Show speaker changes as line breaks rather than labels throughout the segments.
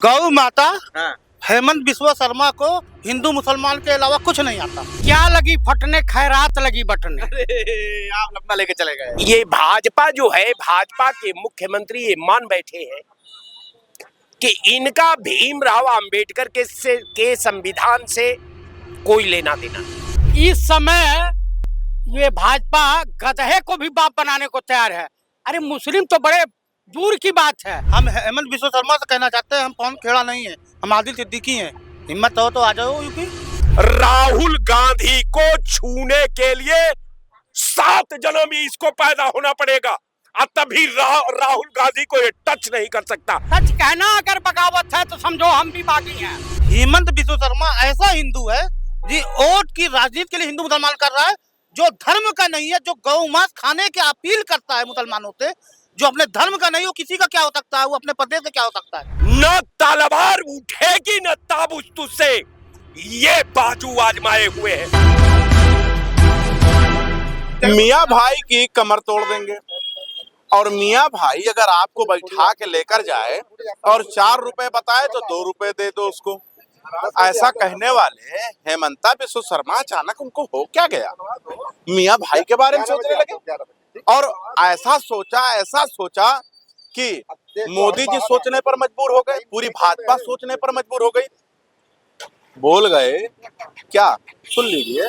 गौ माता
हाँ।
हेमंत बिस्वा शर्मा को हिंदू मुसलमान के अलावा कुछ नहीं आता।
क्या लगी फटने खैरात लगी बटने।
अरे आप अपना लेके चले गए।
ये भाजपा जो है, भाजपा के मुख्यमंत्री ये मान बैठे हैं कि इनका भीमराव अंबेडकर के संविधान से कोई लेना देना नहीं।
इस समय ये भाजपा गधे को भी बाप बनाने को तैयार है। अरे मुस्लिम तो बड़े दूर की बात है।
हम हेमंत बिस्वा शर्मा से कहना चाहते हैं, हम पवन खेड़ा नहीं है, हम आदिल सिद्दीकी हैं। हिम्मत हो तो आ जाओ यूपी।
राहुल गांधी को छूने के लिए 7 जन्म ही इसको पैदा होना पड़ेगा और तभी राहुल गांधी को ये टच नहीं कर सकता।
सच कहना अगर बगावत है तो समझो हम भी बागी हैं।
हेमंत बिस्वा शर्मा ऐसा हिंदू है जी, वोट की राजनीति के लिए हिंदू मुसलमान कर रहा है, जो धर्म का नहीं है, जो गौ मांस खाने की अपील करता है मुसलमानों से, जो अपने धर्म का नहीं, वो किसी का क्या हो सकता है, वो अपने प्रदेश से क्या हो सकता है।
न तलवार उठेगी न ताबूत तुझसे, ये बाजू आजमाए हुए हैं।
मियाँ भाई की कमर तोड़ देंगे और मियाँ भाई अगर आपको बैठा के लेकर जाए और 4 रुपए बताए तो 2 रुपए दे दो उसको। ऐसा कहने वाले हेमंता बिस्वा शर्मा अचानक उनको हो क्या गया, मियाँ भाई के बारे में सोचने लगे और ऐसा सोचा कि मोदी जी सोचने पर मजबूर हो गए, पूरी भाजपा सोचने पर मजबूर हो गई। बोल गए क्या, सुन लीजिए,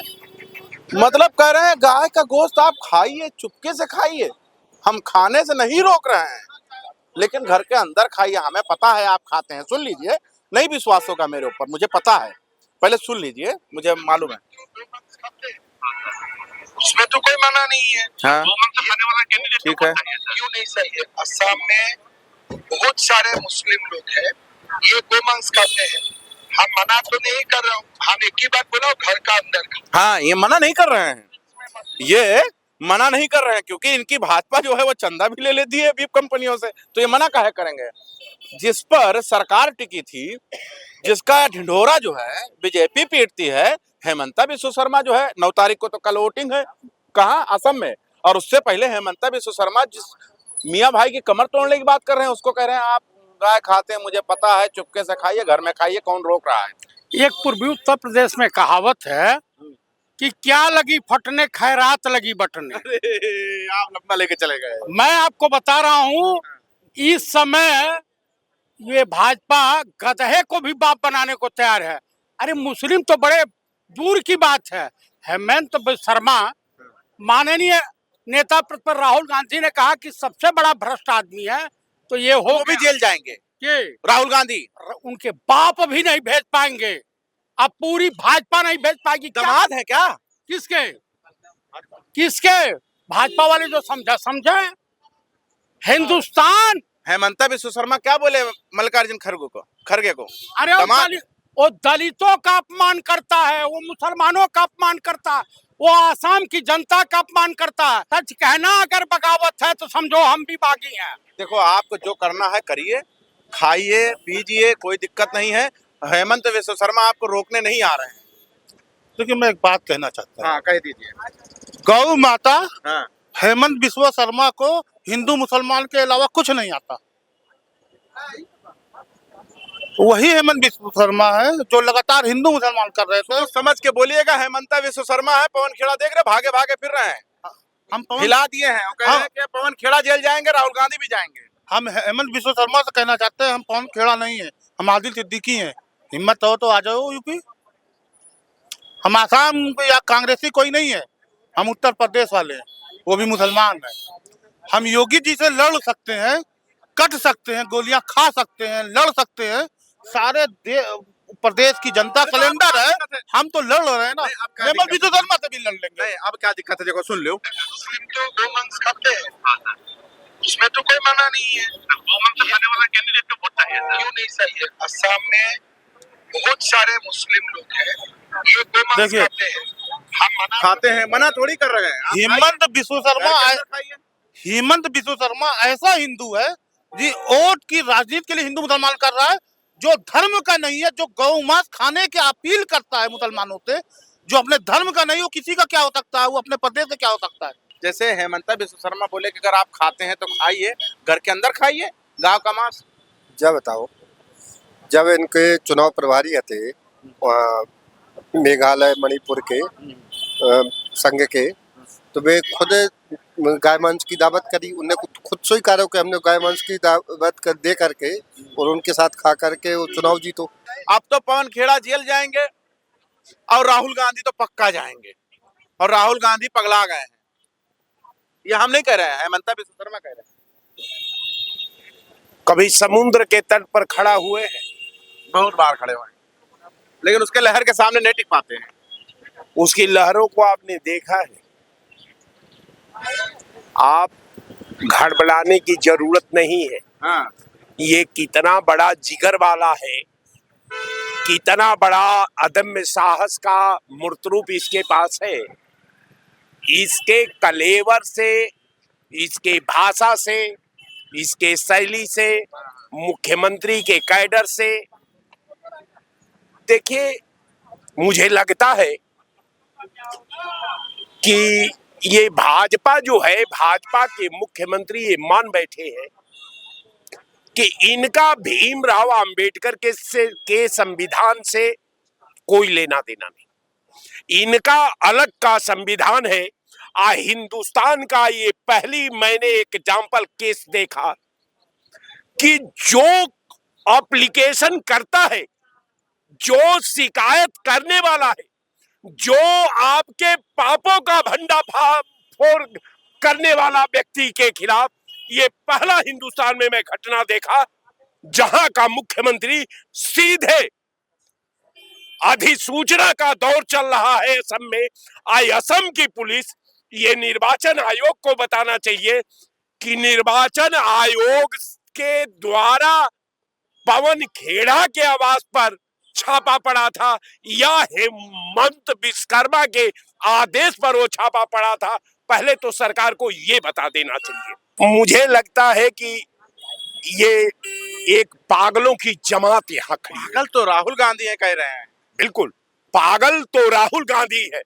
मतलब कह रहे हैं गाय का गोश्त आप खाइए, चुपके से खाइए, हम खाने से नहीं रोक रहे हैं, लेकिन घर के अंदर खाइए, हमें पता है आप खाते हैं। सुन लीजिए, नहीं विश्वास होगा मेरे ऊपर, मुझे पता है, पहले सुन लीजिए, मुझे मालूम है।
उसमें तो कोई मना नहीं है।
हाँ, ठीक है।
क्यों नहीं सही है? असम में बहुत सारे मुस्लिम लोग हैं, ये गोमांस खाते हैं। हम मना तो नहीं कर रहे हो, हम एक ही बात बोला, घर का अंदर का।
हाँ, ये मना नहीं कर रहे हैं, ये मना नहीं कर रहे हैं क्योंकि इनकी भाजपा जो है वो चंदा भी ले लेती है बीफ कंपनियों से, तो ये मना काहे करेंगे। जिस पर सरकार टिकी थी, जिसका ढिंढोरा जो है बीजेपी पीटती है, हेमंता बिस्वा शर्मा जो है, 9 तारीख को तो कल वोटिंग है, कहाँ, असम में। और उससे पहले हेमंता बिस्वा शर्मा जिस मियाँ भाई की कमर तोड़ने की बात कर रहे हैं, उसको कह रहे हैं आप गाय खाते हैं, मुझे पता है, चुपके से खाइए, घर में खाइए, कौन रोक रहा है।
एक पूर्वी उत्तर प्रदेश में कहावत है कि क्या लगी फटने खैरात लगी बटने।
अरे आप अपना लेके चले गए।
मैं आपको बता रहा हूँ, इस समय ये भाजपा गधे को भी बाप बनाने को तैयार है। अरे मुस्लिम तो बड़े दूर की बात है। हेमंत शर्मा माननीय नेता पर राहुल गांधी ने कहा कि सबसे बड़ा भ्रष्ट आदमी है, तो ये हो
वो भी जेल जाएंगे
कि
राहुल गांधी,
उनके बाप भी नहीं भेज पाएंगे, अब पूरी भाजपा नहीं भेज पाएगी।
दमाद है क्या?
किसके किसके भाजपा वाले जो समझे हिंदुस्तान।
हेमंता बिस्वा शर्मा क्या बोले मल्लिकार्जुन खड़गे को?
अरे वो दलितों का अपमान करता है, वो मुसलमानों का अपमान करता है, वो आसाम की जनता का अपमान करता है। सच कहना अगर बगावत है तो समझो हम भी बागी हैं।
देखो, आपको जो करना है करिए, खाइए पीजिए, कोई दिक्कत नहीं है। हेमंत बिस्वा शर्मा आपको रोकने नहीं आ रहे हैं।
देखिए, मैं एक बात कहना चाहता हूँ।
हाँ, कह दीजिए।
गौ माता
हाँ,
हेमंत बिस्वा शर्मा को हिंदू मुसलमान के अलावा कुछ नहीं आता। वही हेमंत बिस्वा शर्मा है जो लगातार हिंदू मुसलमान कर रहे थे।
तो समझ के बोलिएगा, हेमंता बिस्वा शर्मा है, पवन खेड़ा देख रहे, भागे भागे फिर रहे हैं,
हम
हिला दिए हैं। वो कह रहे हैं कि पवन खेड़ा जेल जाएंगे, राहुल गांधी भी जाएंगे।
हम हेमंत बिस्वा शर्मा से कहना चाहते हैं, हम पवन खेड़ा नहीं है, हम आदिल सिद्दीकी हैं। हिम्मत हो तो आ जाओ यूपी। हम आसाम या कांग्रेसी कोई नहीं है, हम उत्तर प्रदेश वाले हैं, वो भी मुसलमान हैं। हम योगी जी से लड़ सकते हैं, कट सकते हैं, गोलियां खा सकते हैं, लड़ सकते हैं, सारे प्रदेश की जनता कैलेंडर है, हम तो लड़ रहे हैं ना। हेमंत बिस्वा शर्मा से भी लड़ लेंगे।
नहीं, अब क्या दिक्कत है, देखो सुन लो।
मुस्लिम तो गोमांस खाते हैं, उसमें तो कोई मना नहीं है। गोमांस खाने वाला कैंडिडेट तो बहुत चाहिए। क्यों नहीं सही है? असम में बहुत सारे मुस्लिम लोग हैं, ये गोमांस खाते हैं। हम मना
खाते हैं, मना थोड़ी कर रहे हैं।
हेमंत बिस्वा शर्मा ऐसा हिंदू है जी, वोट की राजनीति के लिए हिंदू मुसलमान कर रहा है, जो धर्म का नहीं है, जो गौ मांस खाने की अपील करता है मुसलमानों से, जो अपने धर्म का नहीं, वो किसी का क्या हो सकता है, वो अपने प्रदेश से क्या हो सकता है।
जैसे हेमंता बिस्वा शर्मा बोले कि अगर आप खाते हैं तो खाइए, घर के अंदर खाइए, गांव का मांस।
जब बताओ जब इनके चुनाव प्रभारी थे वहाँ मेघालय मणिपुर के संघ के, तो वे खुद गाय मांस की दावत करी। उनने खुद स्वीकारो कि हमने गाय मांस की दावत दे करके और उनके साथ खा करके वो चुनाव जीतो।
अब तो पवन खेड़ा जेल जाएंगे और राहुल गांधी तो पक्का जाएंगे, और राहुल गांधी पगला गए हैं। ये हम नहीं कह रहे हैं, हेमंत बिस्वा शर्मा कह रहे हैं।
कभी समुद्र के तट पर खड़ा हुए हैं,
बहुत बार खड़े हुए हैं, लेकिन उसके लहर के सामने नहीं टिक पाते हैं।
उसकी लहरों को आपने देखा है। आप घड़बड़ाने की जरूरत नहीं है।
हाँ।
ये कितना बड़ा जिगर वाला है, कितना बड़ा अदम्य साहस का मूर्तरूप इसके पास है। इसके कलेवर से, इसके भाषा से, इसके शैली से, मुख्यमंत्री के कैडर से, देखिए मुझे लगता है कि ये भाजपा जो है, भाजपा के मुख्यमंत्री ये मान बैठे हैं कि इनका भीमराव अंबेडकर के संविधान से कोई लेना देना नहीं। इनका अलग का संविधान है। हिंदुस्तान का ये पहली मैंने एक एग्जाम्पल केस देखा कि जो एप्लीकेशन करता है, जो शिकायत करने वाला है, जो आपके पापों का भंडाफोड़ करने वाला व्यक्ति के खिलाफ, ये पहला हिंदुस्तान में मैं घटना देखा जहां का मुख्यमंत्री सीधे, अधिसूचना का दौर चल रहा है असम में, असम की पुलिस ये निर्वाचन आयोग को बताना चाहिए कि निर्वाचन आयोग के द्वारा पवन खेड़ा के आवास पर छापा पड़ा था या हेमंत विश्वकर्मा के आदेश पर वो छापा पड़ा था। पहले तो सरकार को ये बता देना चाहिए। मुझे लगता है कि ये एक पागलों की जमात यहाँ खड़ी है।
पागल तो राहुल गांधी है कह रहे हैं।
बिल्कुल, पागल तो राहुल गांधी है,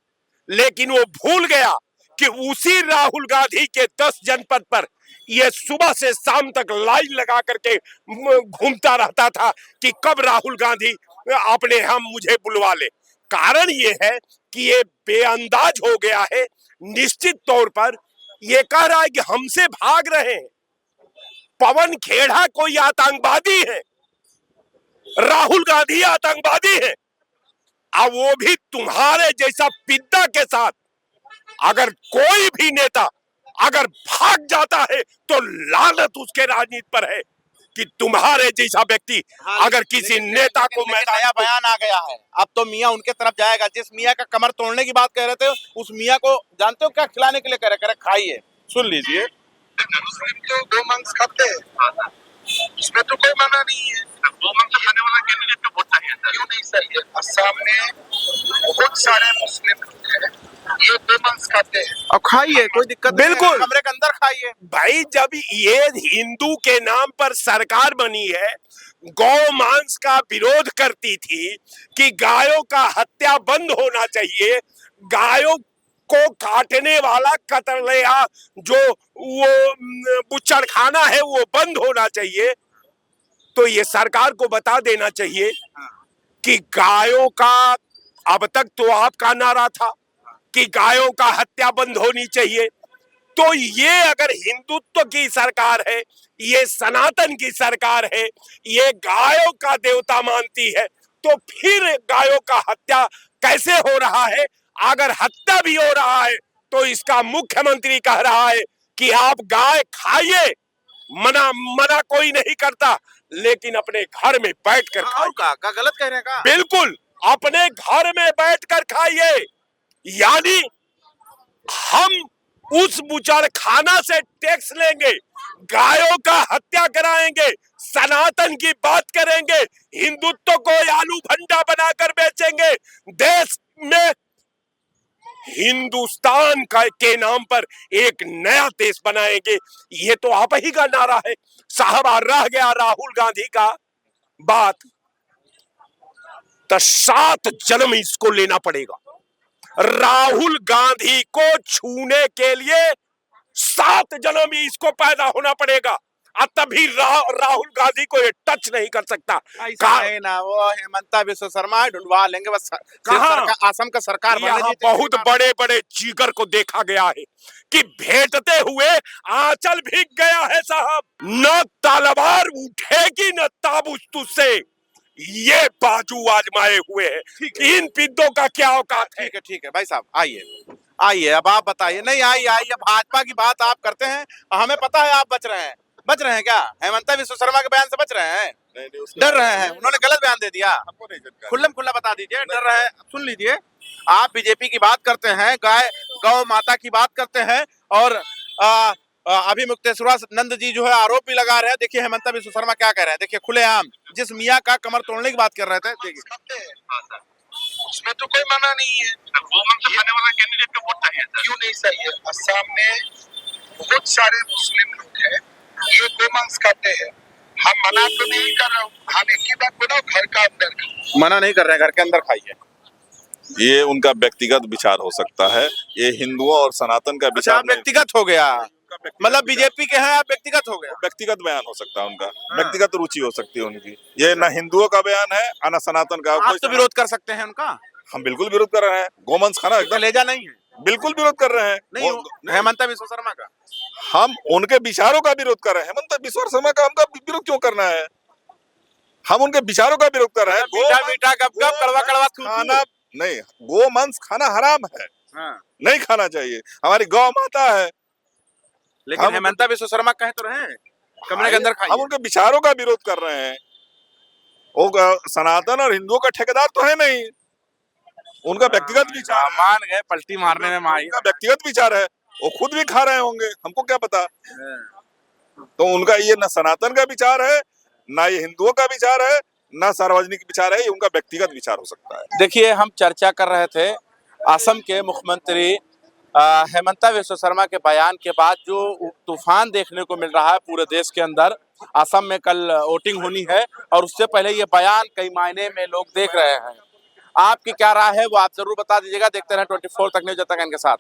लेकिन वो भूल गया कि उसी राहुल गांधी के 10 जनपद पर ये सुबह से शाम तक लाइन लगा करके घूमता रहता था कि कब राहुल गांधी अपने हम मुझे बुलवा ले। कारण ये है कि ये बेअंदाज हो गया है। निश्चित तौर पर ये कह रहा है कि हमसे भाग रहे हैं। पवन खेड़ा कोई आतंकवादी है, राहुल गांधी आतंकवादी है, अब वो भी तुम्हारे जैसा पिद्दा के साथ। अगर कोई भी नेता अगर भाग जाता है तो लानत उसके राजनीति पर है कि तुम्हारे जैसा व्यक्ति अगर किसी नेता को
नया बयान आ गया है। अब तो मियां उनके तरफ जाएगा। जिस मियां का कमर तोड़ने की बात कह रहे थे, उस मियां को जानते हो क्या खिलाने के लिए कह रहे, खाइए, सुन लीजिए।
मुस्लिम तो गोमांस खाते हैं, इसमें तो कोई मना नहीं है। गोमांस खाने वाला कैंडिडेट को वोट चाहिए, क्यों नहीं सही है? असम में बहुत सारे मुस्लिम लोग हैं, ये गोमांस खाते हैं।
अब खाइए, कोई दिक्कत नहीं है,
बिल्कुल
कमरे के अंदर खाइए।
भाई, जब ये हिंदू के नाम पर सरकार बनी है, गौ मांस का विरोध करती थी कि गायों का हत्या बंद होना चाहिए, गायों को काटने वाला कतलेया जो वो बुच्चड़खाना है वो बंद होना चाहिए, तो ये सरकार को बता देना चाहिए कि गायों का, अब तक तो आपका नारा था कि गायों का हत्या बंद होनी चाहिए, तो ये अगर हिंदुत्व की सरकार है, ये सनातन की सरकार है, ये गायों का देवता मानती है, तो फिर गायों का हत्या कैसे हो रहा है? अगर हत्या भी हो रहा है तो इसका मुख्यमंत्री कह रहा है कि आप गाय खाइए, मना कोई नहीं करता, लेकिन अपने घर में बैठकर खाओ।
का गलत कह रहे हैं का?
बिल्कुल, अपने घर में बैठकर खाइए, यानी हम उस बुचड़खाना से टैक्स लेंगे, गायों का हत्या कराएंगे, सनातन की बात करेंगे, हिंदुत्व को आलू भंडा बनाकर बेचेंगे, देश में हिंदुस्तान के नाम पर एक नया देश बनाएंगे। ये तो आप ही का नारा है साहब। रह गया राहुल गांधी का बात, तो 7 जन्म इसको लेना पड़ेगा। राहुल गांधी को छूने के लिए 7 जन्म इसको पैदा होना पड़ेगा। और तभी राहुल गांधी को ये टच नहीं कर सकता।
ऐसा है ना, वो हेमंता विश्व शर्मा ढूंढवा लेंगे बस।
कहाँ?
असम का सरकार बनने
यहाँ
दीजिए।
बहुत बड़े बड़े जिगर को देखा गया है कि भेंटते हुए आंचल भीग गया है साहब। न तलवार उठेगी न ताबूत तुझसे, ये बाजू आजमाए हुए हैं। इन पिद्दों का क्या औकात है?
ठीक है भाई साहब, आइए अब आप बताइए। नहीं आइए भाजपा की बात आप करते हैं, हमें पता है आप बच रहे हैं क्या? हेमंता विश्व शर्मा के बयान से बच रहे हैं? डर रहे हैं, उन्होंने गलत बयान दे दिया। खुल्लम खुल्ला बता दीजिए, डर रहे हैं। सुन लीजिए, आप बीजेपी की बात करते हैं, गौ माता की बात करते हैं, और अभी मुक्तेश्वरानंद जी जो है आरोप भी लगा रहे हैं। देखिए हेमंता विश्व शर्मा क्या कह रहे हैं, देखिए खुलेआम जिस मियाँ का कमर तोड़ने की बात कर रहे थे, देखिए।
उसमें तो कोई मना नहीं है, गोमांस खाने वाला कैंडिडेट को वोट चाहिए। क्यों नहीं सही है? असम में बहुत सारे मुस्लिम लोग हैं, ये गोमांस खाते हैं। हम मना तो नहीं कर रहे हो, हम एक ही बात बनाओ, घर का अंदर खाओ।
मना नहीं कर रहे हैं, घर के अंदर खाइए।
ये उनका व्यक्तिगत विचार हो सकता है, ये हिंदुओं और सनातन का विचार नहीं।
व्यक्तिगत हो गया, मतलब बीजेपी के हैं आप, व्यक्तिगत हो गया।
व्यक्तिगत बयान हो सकता है उनका, व्यक्तिगत रुचि हो सकती है उनकी। ये ना हिंदुओं का बयान है और ना सनातन का।
आप तो विरोध कर सकते हैं उनका।
हम बिल्कुल विरोध कर रहे हैं, गोमांस खाना एकदम
कलेजा नहीं है।
बिल्कुल विरोध कर रहे हैं।
नहीं, हेमंता विश्व शर्मा का
हम उनके विचारों का विरोध कर रहे हैं। हेमंत विश्व शर्मा का हमका विरोध क्यों करना है? हम उनके विचारों का विरोध कर रहे हैं।
मीठा मीठा गप कड़वा कड़वा
खाना नहीं, गोमांस खाना हराम है, नहीं खाना चाहिए। हमारी गौ माता है।
लेकिन हेमंता विश्व शर्मा कहे तो रहे कमरे के अंदर खाइए।
हम उनके विचारों का विरोध कर रहे हैं। वो सनातन और हिंदुओं का ठेकेदार तो है नहीं, उनका व्यक्तिगत विचार।
मान गए पलटी मारने में माई।
उनका व्यक्तिगत विचार है, वो खुद भी खा रहे होंगे, हमको क्या पता। तो उनका ये न सनातन का विचार है, ना ये हिंदुओं का विचार है, ना सार्वजनिक विचार है, ये उनका व्यक्तिगत विचार हो सकता है।
देखिए, हम चर्चा कर रहे थे असम के मुख्यमंत्री हेमंता विश्व शर्मा के बयान के बाद जो तूफान देखने को मिल रहा है पूरे देश के अंदर। असम में कल वोटिंग होनी है और उससे पहले ये बयान कई मायने में लोग देख रहे हैं। आपकी क्या राय है वो आप जरूर बता दीजिएगा। देखते रहें 24 तक न्यूज़, जब तक इनके साथ।